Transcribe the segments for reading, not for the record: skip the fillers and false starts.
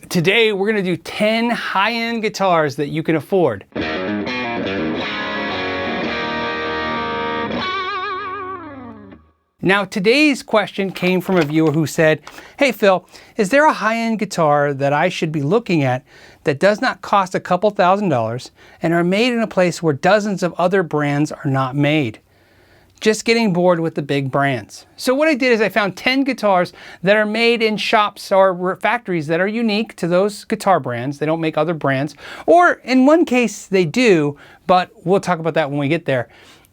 Today we're going to do 10 high-end guitars that you can afford. Now today's question came from a viewer who said, "Hey Phil, is there a high-end guitar that I should be looking at that does not cost a couple $1,000s and are made in a place where dozens of other brands are not made? Just getting bored with the big brands." So what I did is I found 10 guitars that are made in shops or factories that are unique to those guitar brands. They don't make other brands, or in one case they do, but we'll talk about that when we get there.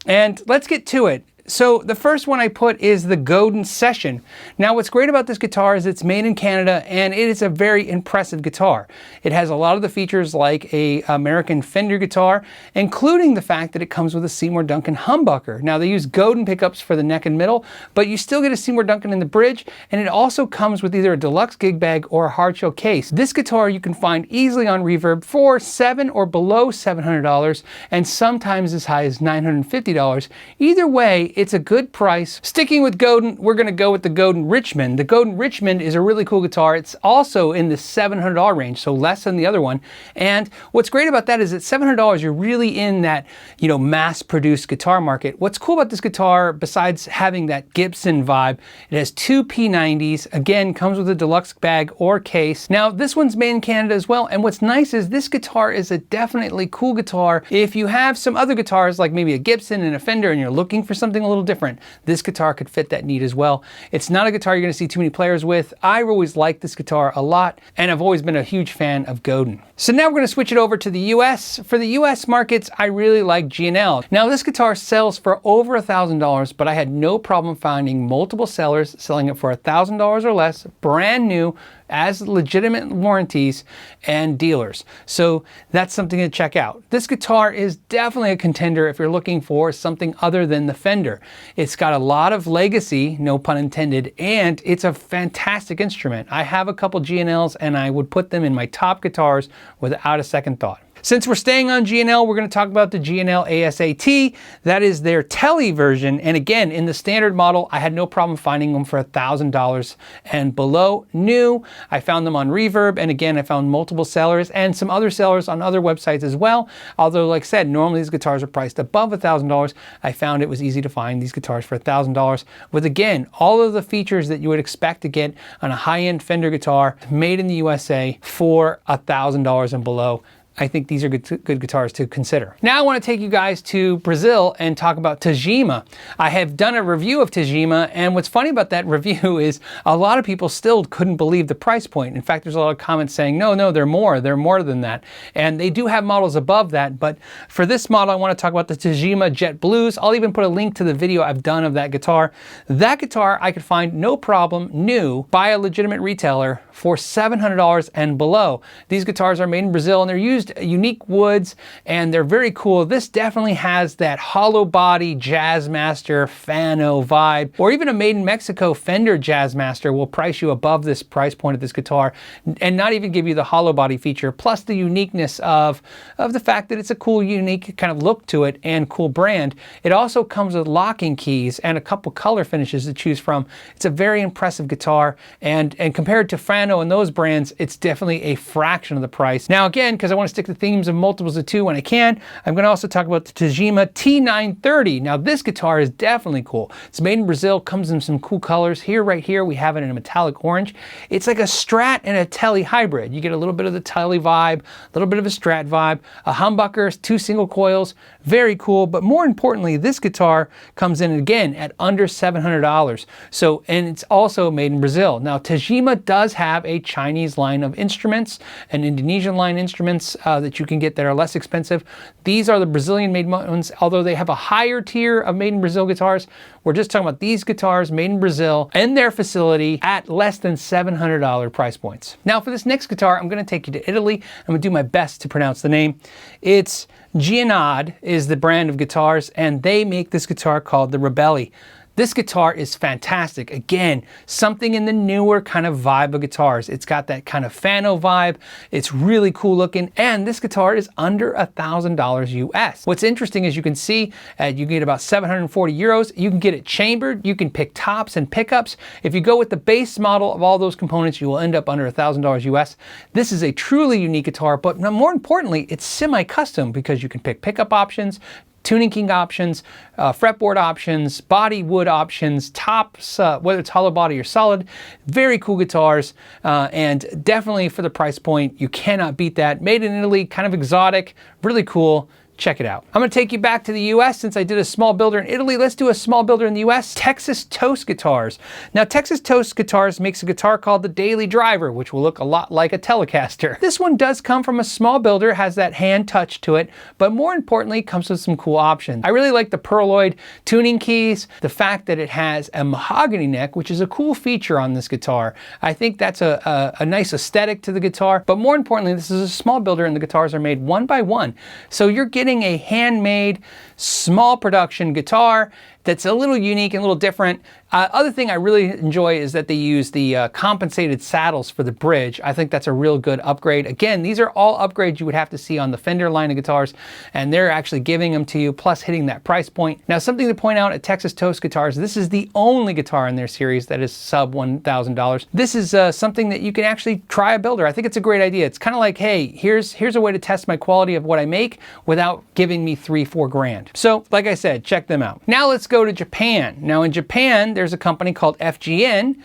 And let's get to it. So the first one I put is the Godin Session. Now what's great about this guitar is it's made in Canada and it is a very impressive guitar. It has a lot of the features like a American Fender guitar, including the fact that it comes with a Seymour Duncan humbucker. Now they use Godin pickups for the neck and middle, but you still get a Seymour Duncan in the bridge, and it also comes with either a deluxe gig bag or a hardshell case. This guitar you can find easily on Reverb for $700 or below $700, and sometimes as high as $950. Either way, it's a good price. Sticking with Godin, we're going to go with the Godin Richmond. The Godin Richmond is a really cool guitar. It's also in the $700 range, so less than the other one. And what's great about that is at $700, you're really in that, mass-produced guitar market. What's cool about this guitar, besides having that Gibson vibe, it has two P90s. Again, comes with a deluxe bag or case. Now, this one's made in Canada as well. And what's nice is this guitar is a definitely cool guitar. If you have some other guitars, like maybe a Gibson and a Fender, and you're looking for something a little different, this guitar could fit that need as well. It's not a guitar you're going to see too many players with. I always liked this guitar a lot, and I've always been a huge fan of Godin. So now we're going to switch it over to the US. For the US markets, I really like Gianand. Now this guitar sells for over $1,000, but I had no problem finding multiple sellers selling it for $1,000 or less, brand new, as legitimate warranties, and dealers. So that's something to check out. This guitar is definitely a contender if you're looking for something other than the Fender. It's got a lot of legacy, no pun intended, and it's a fantastic instrument. I have a couple G&Ls and I would put them in my top guitars without a second thought. Since we're staying on G&L, we're going to talk about the G&L ASAT. That is their Tele version. And again, in the standard model, I had no problem finding them for $1,000 and below new. I found them on Reverb. And again, I found multiple sellers and some other sellers on other websites as well. Although, like I said, normally these guitars are priced above $1,000. I found it was easy to find these guitars for $1,000 with, again, all of the features that you would expect to get on a high-end Fender guitar made in the USA for $1,000 and below. I think these are good guitars to consider. Now I want to take you guys to Brazil and talk about Tagima. I have done a review of Tagima, and what's funny about that review is a lot of people still couldn't believe the price point. In fact, there's a lot of comments saying, no, they're more than that. And they do have models above that, but for this model, I want to talk about the Tagima Jet Blues. I'll even put a link to the video I've done of that guitar. That guitar I could find no problem new by a legitimate retailer for $700 and below. These guitars are made in Brazil and they're used unique woods and they're very cool. This definitely has that hollow body Jazzmaster Fano vibe, or even a made in Mexico Fender Jazzmaster will price you above this price point of this guitar and not even give you the hollow body feature, plus the uniqueness of the fact that it's a cool, unique kind of look to it and cool brand. It also comes with locking keys and a couple color finishes to choose from. It's a very impressive guitar, and compared to Fano and those brands, it's definitely a fraction of the price. Now again, because I want to stick to themes of multiples of two when I can, I'm going to also talk about the Tagima T930. Now this guitar is definitely cool. It's made in Brazil, comes in some cool colors. Right here, we have it in a metallic orange. It's like a Strat and a Tele hybrid. You get a little bit of the Tele vibe, a little bit of a Strat vibe, a humbucker, two single coils, very cool. But more importantly, this guitar comes in again at under $700. So, and it's also made in Brazil. Now Tagima does have a Chinese line of instruments, an Indonesian line instruments that you can get that are less expensive. These are the Brazilian made ones, although they have a higher tier of made in Brazil guitars. We're just talking about these guitars made in Brazil and their facility at less than $700 price points. Now for this next guitar, I'm going to take you to Italy. I'm going to do my best to pronounce the name. It's Gianand is the brand of guitars, and they make this guitar called the Ribelle. This guitar is fantastic. Again, something in the newer kind of vibe of guitars. It's got that kind of Fano vibe. It's really cool looking, and this guitar is under $1,000 US. What's interesting is you can see you can get about 740 euros. You can get it chambered. You can pick tops and pickups. If you go with the base model of all those components, you will end up under $1,000 US. This is a truly unique guitar, but more importantly, it's semi-custom because you can pick pickup options, tuning king options, fretboard options, body wood options, tops, whether it's hollow body or solid. Very cool guitars, and definitely for the price point, you cannot beat that. Made in Italy, kind of exotic, really cool. Check it out. I'm gonna take you back to the US since I did a small builder in Italy. Let's do a small builder in the US, Texas Toast Guitars. Now, Texas Toast Guitars makes a guitar called the Daily Driver, which will look a lot like a Telecaster. This one does come from a small builder, has that hand touch to it, but more importantly, comes with some cool options. I really like the Pearloid tuning keys, the fact that it has a mahogany neck, which is a cool feature on this guitar. I think that's a nice aesthetic to the guitar, but more importantly, this is a small builder and the guitars are made one by one. So you're getting a handmade, small production guitar that's a little unique and a little different. Other thing I really enjoy is that they use the compensated saddles for the bridge. I think that's a real good upgrade. Again, these are all upgrades you would have to see on the Fender line of guitars, and they're actually giving them to you, plus hitting that price point. Now, something to point out at Texas Toast Guitars, this is the only guitar in their series that is sub $1,000. This is something that you can actually try a builder. I think it's a great idea. It's kind of like, hey, here's a way to test my quality of what I make without giving me $3-4 grand. So, like I said, check them out. Now let's go to Japan. Now in Japan, there's a company called FGN,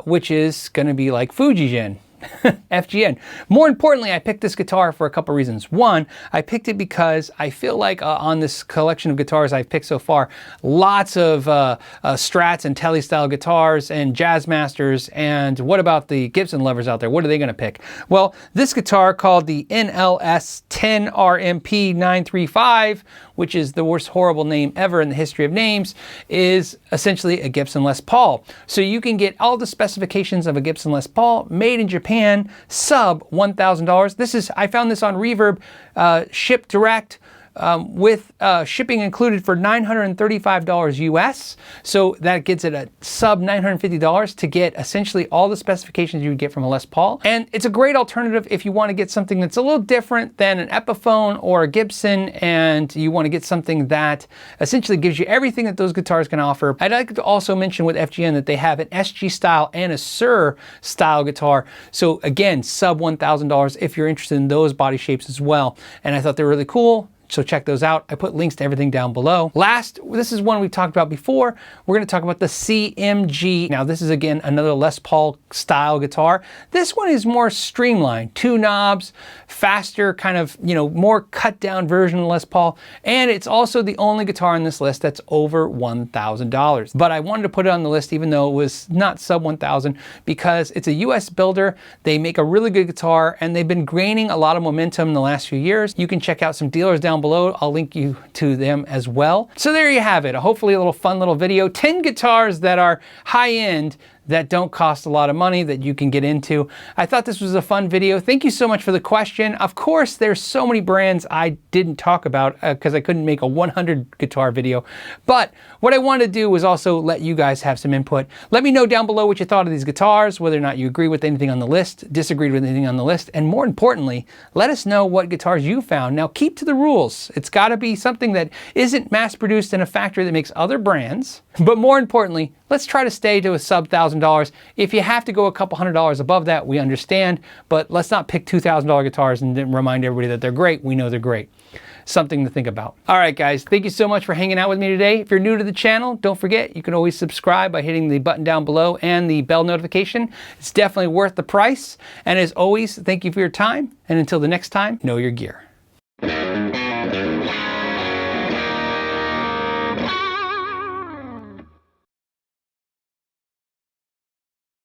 which is going to be like Fujijin. FGN. More importantly, I picked this guitar for a couple reasons. One, I picked it because I feel like on this collection of guitars I've picked so far, lots of Strats and Tele style guitars and Jazzmasters, and what about the Gibson lovers out there? What are they going to pick? Well, this guitar called the NLS 10 RMP 935, which is the worst horrible name ever in the history of names, is essentially a Gibson Les Paul. So you can get all the specifications of a Gibson Les Paul made in Japan, sub $1,000. This is, I found this on Reverb, shipped direct, with shipping included for $935 US. So that gets it at sub $950 to get essentially all the specifications you would get from a Les Paul. And it's a great alternative if you want to get something that's a little different than an Epiphone or a Gibson, and you want to get something that essentially gives you everything that those guitars can offer. I'd like to also mention with FGN that they have an SG style and a Sir style guitar. So again, sub $1,000 if you're interested in those body shapes as well. And I thought they were really cool. So check those out. I put links to everything down below. Last, this is one we've talked about before. We're going to talk about the CMG. Now this is again another Les Paul style guitar. This one is more streamlined, 2 knobs, faster, kind of, you know, more cut down version of Les Paul. And it's also the only guitar on this list that's over $1,000. But I wanted to put it on the list even though it was not sub 1,000 because it's a US builder. They make a really good guitar and they've been gaining a lot of momentum in the last few years. You can check out some dealers down below. I'll link you to them as well. So there you have it. Hopefully a little fun little video. 10 guitars that are high end that don't cost a lot of money that you can get into. I thought this was a fun video. Thank you so much for the question. Of course, there's so many brands I didn't talk about because I couldn't make a 100 guitar video. But what I wanted to do was also let you guys have some input. Let me know down below what you thought of these guitars, whether or not you agree with anything on the list, disagreed with anything on the list, and more importantly, let us know what guitars you found. Now keep to the rules. It's got to be something that isn't mass produced in a factory that makes other brands. But more importantly, let's try to stay to a sub $1,000. If you have to go a couple $100 above that, we understand, but let's not pick $2,000 guitars and then remind everybody that they're great. We know they're great. Something to think about. All right, guys, thank you so much for hanging out with me today. If you're new to the channel, don't forget, you can always subscribe by hitting the button down below and the bell notification. It's definitely worth the price. And as always, thank you for your time. And until the next time, know your gear.